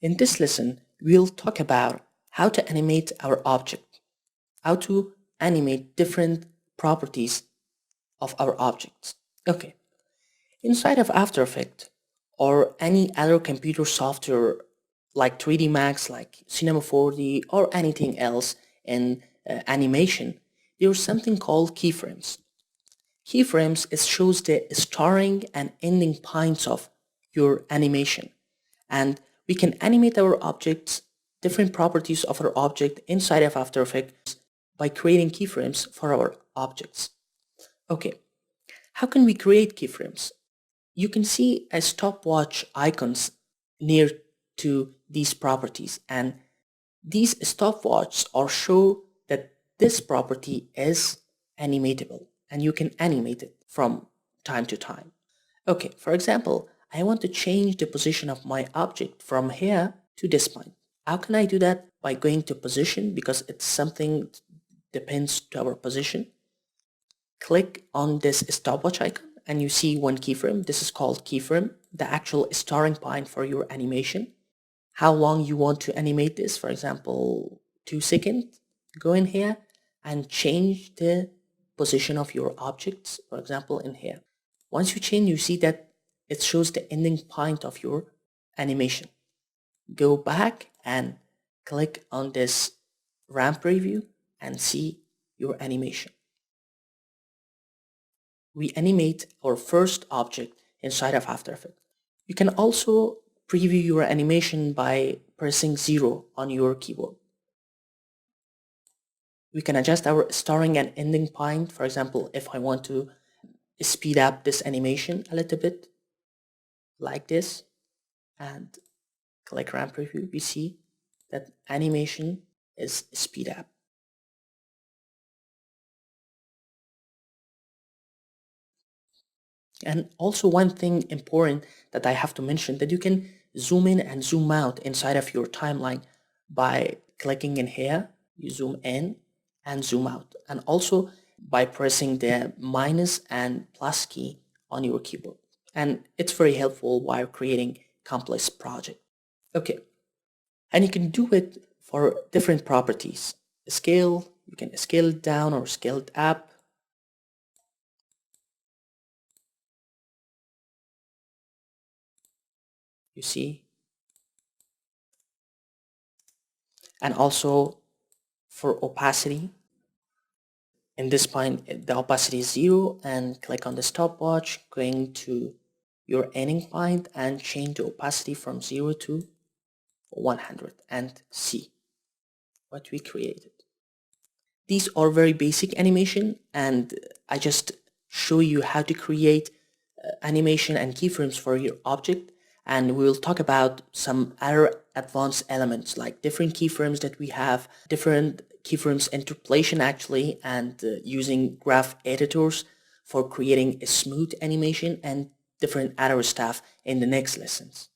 In this lesson, we'll talk about how to animate our object, how to animate different properties of our objects. Okay, inside of After Effects or any other computer software like 3D Max, like Cinema 4D, or anything else in animation, there's something called keyframes. Keyframes shows the starting and ending points of your animation, and we can animate our objects, different properties of our object inside of After Effects by creating keyframes for our objects. Okay, how can we create keyframes? You can see a stopwatch icons near to these properties, and these stopwatches are show that this property is animatable and you can animate it from time to time. Okay, for example, I want to change the position of my object from here to this point. How can I do that? By going to position, because it's something depends to our position. Click on this stopwatch icon and you see one keyframe. This is called keyframe, the actual starting point for your animation. How long you want to animate this, for example, 2 seconds. Go in here and change the position of your objects, for example, in here. Once you change, you see that it shows the ending point of your animation. Go back and click on this ramp preview and see your animation. We animate our first object inside of After Effects. You can also preview your animation by pressing 0 on your keyboard. We can adjust our starting and ending point. For example, if I want to speed up this animation a little bit, like this, and click ramp preview, we see that animation is speed up. And also one thing important that I have to mention, that you can zoom in and zoom out inside of your timeline by clicking in here. You zoom in and zoom out, and also by pressing the minus and plus key on your keyboard. And it's very helpful while creating complex project. Okay, and you can do it for different properties. Scale, you can scale it down or scale it up. You see, and also for opacity, in this point the opacity is 0, and click on the stopwatch, going to your ending point and change the opacity from 0 to 100 and see what we created. These are very basic animation, and I just show you how to create animation and keyframes for your object, and we'll talk about some other advanced elements like different keyframes that we have, different keyframes interpolation actually, and using graph editors for creating a smooth animation, and different other stuff in the next lessons.